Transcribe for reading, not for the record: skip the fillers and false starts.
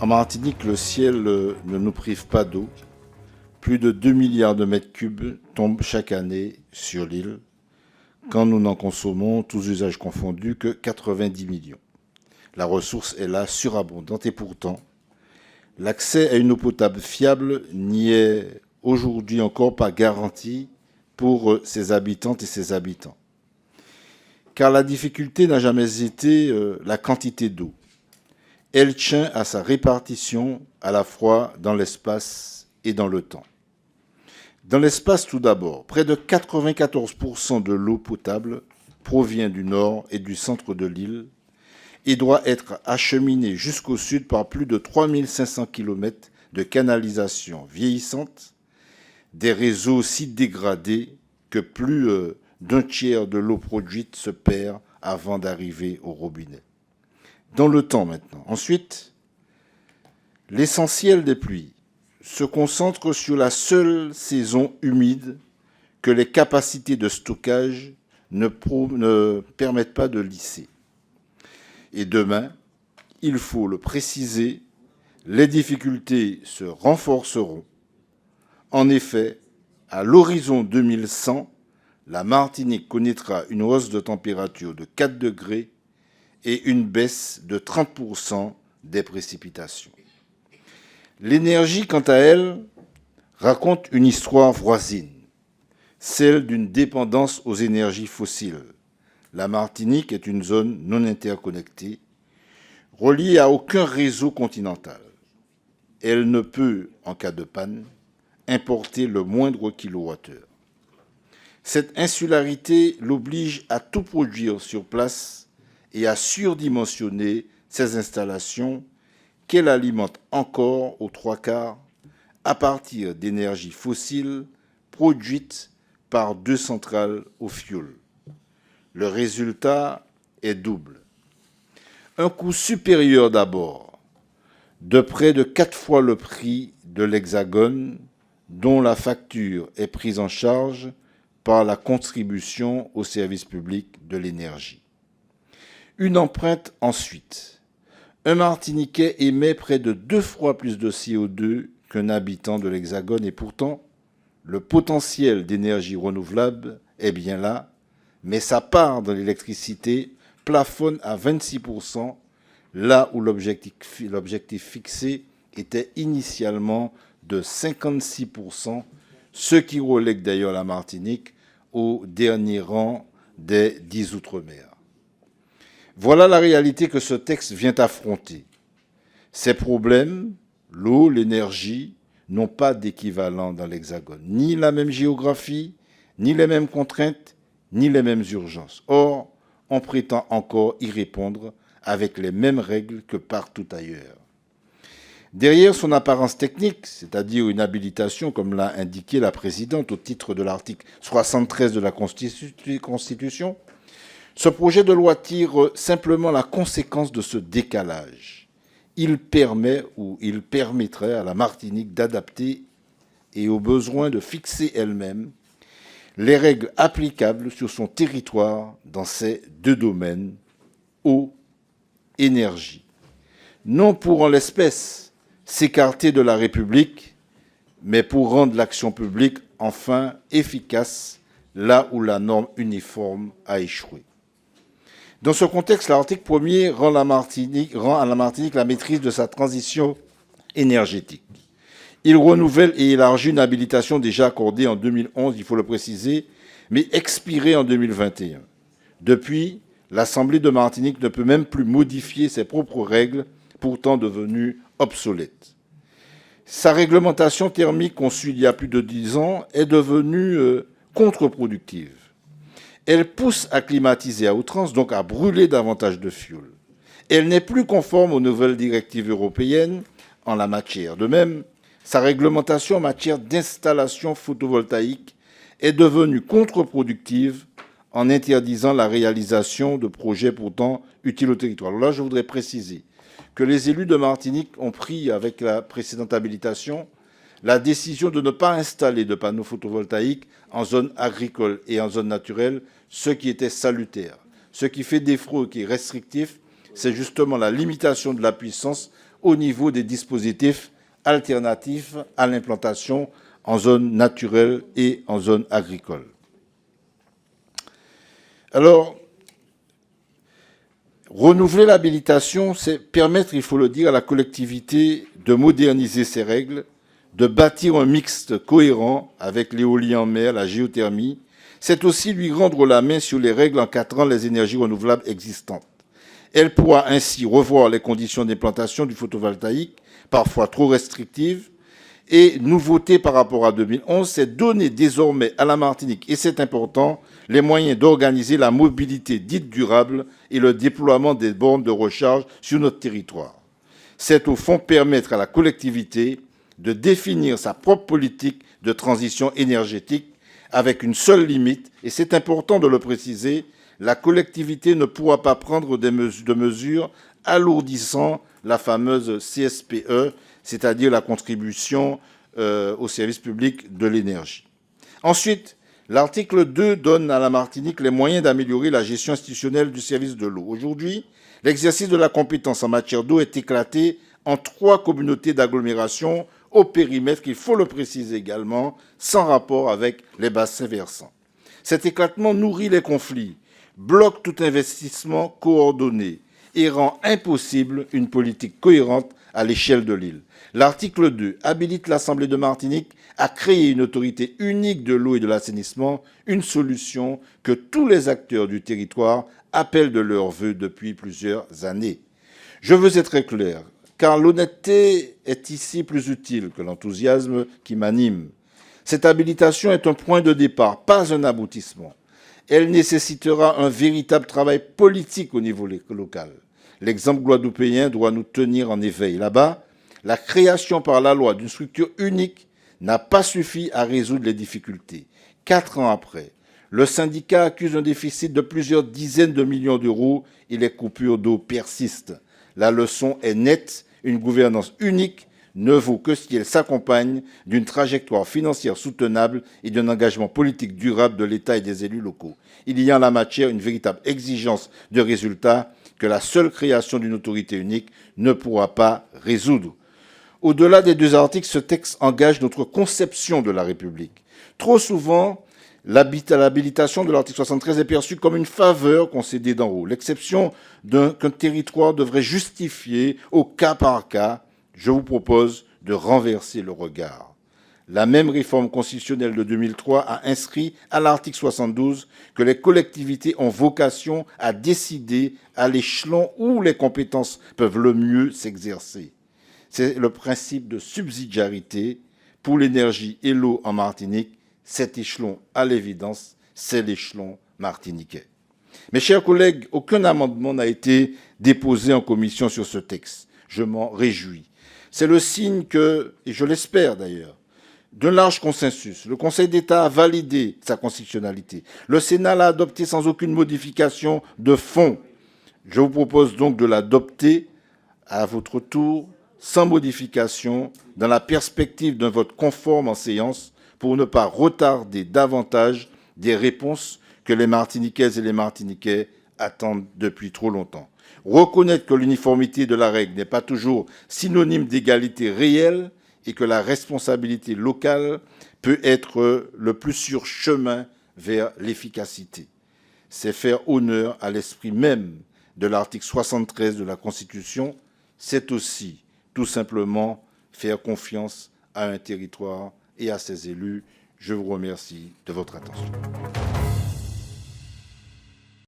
En Martinique, le ciel ne nous prive pas d'eau. Plus de 2 milliards de mètres cubes tombent chaque année sur l'île, quand nous n'en consommons, tous usages confondus, que 90 millions. La ressource est là, surabondante, et pourtant, l'accès à une eau potable fiable n'y est aujourd'hui encore pas garanti pour ses habitantes et ses habitants. Car la difficulté n'a jamais été la quantité d'eau. Elle tient à sa répartition à la fois dans l'espace et dans le temps. Dans l'espace, tout d'abord, près de 94% de l'eau potable provient du nord et du centre de l'île et doit être acheminée jusqu'au sud par plus de 3500 km de canalisations vieillissantes, des réseaux si dégradés que plus d'un tiers de l'eau produite se perd avant d'arriver au robinet. Dans le temps maintenant. Ensuite, l'essentiel des pluies se concentre sur la seule saison humide que les capacités de stockage ne permettent pas de lisser. Et demain, il faut le préciser, les difficultés se renforceront. En effet, à l'horizon 2100, la Martinique connaîtra une hausse de température de 4 degrés et une baisse de 30% des précipitations. L'énergie, quant à elle, raconte une histoire voisine, celle d'une dépendance aux énergies fossiles. La Martinique est une zone non interconnectée, reliée à aucun réseau continental. Elle ne peut, en cas de panne, importer le moindre kilowattheure. Cette insularité l'oblige à tout produire sur place et à surdimensionner ses installations qu'elle alimente encore aux 3/4 à partir d'énergies fossiles produites par 2 centrales au fioul. Le résultat est double. Un coût supérieur d'abord, de près de 4 fois le prix de l'Hexagone, dont la facture est prise en charge par la contribution au service public de l'énergie. Une empreinte ensuite. Un Martiniquais émet près de 2 fois plus de CO2 qu'un habitant de l'Hexagone et pourtant, le potentiel d'énergie renouvelable est bien là, mais sa part dans l'électricité plafonne à 26%, là où l'objectif fixé était initialement de 56%, ce qui relègue d'ailleurs la Martinique au dernier rang des 10 Outre-mer. Voilà la réalité que ce texte vient affronter. Ces problèmes, l'eau, l'énergie, n'ont pas d'équivalent dans l'Hexagone. Ni la même géographie, ni les mêmes contraintes, ni les mêmes urgences. Or, on prétend encore y répondre avec les mêmes règles que partout ailleurs. Derrière son apparence technique, c'est-à-dire une habilitation, comme l'a indiqué la présidente au titre de l'article 73 de la Constitution, ce projet de loi tire simplement la conséquence de ce décalage. Il permet ou il permettrait à la Martinique d'adapter et au besoin de fixer elle-même les règles applicables sur son territoire dans ces 2 domaines, eau, énergie. Non pour, en l'espèce, s'écarter de la République, mais pour rendre l'action publique enfin efficace là où la norme uniforme a échoué. Dans ce contexte, l'article 1er rend à la Martinique la maîtrise de sa transition énergétique. Il renouvelle et élargit une habilitation déjà accordée en 2011, il faut le préciser, mais expirée en 2021. Depuis, l'Assemblée de Martinique ne peut même plus modifier ses propres règles, pourtant devenues obsolètes. Sa réglementation thermique conçue il y a plus de 10 ans est devenue contre-productive. Elle pousse à climatiser à outrance, donc à brûler davantage de fioul. Elle n'est plus conforme aux nouvelles directives européennes en la matière. De même, sa réglementation en matière d'installation photovoltaïque est devenue contre-productive en interdisant la réalisation de projets pourtant utiles au territoire. Alors là, je voudrais préciser que les élus de Martinique ont pris, avec la précédente habilitation, la décision de ne pas installer de panneaux photovoltaïques en zone agricole et en zone naturelle, ce qui était salutaire. Ce qui fait défaut et qui est restrictif, c'est justement la limitation de la puissance au niveau des dispositifs alternatifs à l'implantation en zone naturelle et en zone agricole. Alors, renouveler l'habilitation, c'est permettre, il faut le dire, à la collectivité de moderniser ses règles, de bâtir un mixte cohérent avec l'éolien en mer, la géothermie. C'est aussi lui rendre la main sur les règles encadrant les énergies renouvelables existantes. Elle pourra ainsi revoir les conditions d'implantation du photovoltaïque, parfois trop restrictives, et nouveauté par rapport à 2011, c'est donner désormais à la Martinique, et c'est important, les moyens d'organiser la mobilité dite durable et le déploiement des bornes de recharge sur notre territoire. C'est au fond permettre à la collectivité de définir sa propre politique de transition énergétique avec une seule limite, et c'est important de le préciser, la collectivité ne pourra pas prendre de mesures alourdissant la fameuse CSPE, c'est-à-dire la contribution au service public de l'énergie. Ensuite, l'article 2 donne à la Martinique les moyens d'améliorer la gestion institutionnelle du service de l'eau. Aujourd'hui, l'exercice de la compétence en matière d'eau est éclaté en 3 communautés d'agglomération au périmètre, il faut le préciser également, sans rapport avec les bassins versants. Cet éclatement nourrit les conflits, bloque tout investissement coordonné et rend impossible une politique cohérente à l'échelle de l'île. L'article 2 habilite l'Assemblée de Martinique à créer une autorité unique de l'eau et de l'assainissement, une solution que tous les acteurs du territoire appellent de leur vœu depuis plusieurs années. Je veux être très clair, car l'honnêteté est ici plus utile que l'enthousiasme qui m'anime. Cette habilitation est un point de départ, pas un aboutissement. Elle nécessitera un véritable travail politique au niveau local. L'exemple guadeloupéen doit nous tenir en éveil. Là-bas, la création par la loi d'une structure unique n'a pas suffi à résoudre les difficultés. 4 ans après, le syndicat accuse un déficit de plusieurs dizaines de millions d'euros et les coupures d'eau persistent. La leçon est nette, une gouvernance unique ne vaut que si elle s'accompagne d'une trajectoire financière soutenable et d'un engagement politique durable de l'État et des élus locaux. Il y a en la matière une véritable exigence de résultats que la seule création d'une autorité unique ne pourra pas résoudre. Au-delà des 2 articles, ce texte engage notre conception de la République. Trop souvent, l'habilitation de l'article 73 est perçue comme une faveur concédée d'en haut, l'exception qu'un territoire devrait justifier au cas par cas. Je vous propose de renverser le regard. La même réforme constitutionnelle de 2003 a inscrit à l'article 72 que les collectivités ont vocation à décider à l'échelon où les compétences peuvent le mieux s'exercer. C'est le principe de subsidiarité pour l'énergie et l'eau en Martinique. Cet échelon, à l'évidence, c'est l'échelon martiniquais. Mes chers collègues, aucun amendement n'a été déposé en commission sur ce texte. Je m'en réjouis. C'est le signe que, et je l'espère d'ailleurs, d'un large consensus. Le Conseil d'État a validé sa constitutionnalité. Le Sénat l'a adopté sans aucune modification de fond. Je vous propose donc de l'adopter à votre tour, sans modification, dans la perspective d'un vote conforme en séance, pour ne pas retarder davantage des réponses que les Martiniquaises et les Martiniquais attendent depuis trop longtemps. Reconnaître que l'uniformité de la règle n'est pas toujours synonyme d'égalité réelle et que la responsabilité locale peut être le plus sûr chemin vers l'efficacité. C'est faire honneur à l'esprit même de l'article 73 de la Constitution. C'est aussi, tout simplement, faire confiance à un territoire et à ses élus. Je vous remercie de votre attention.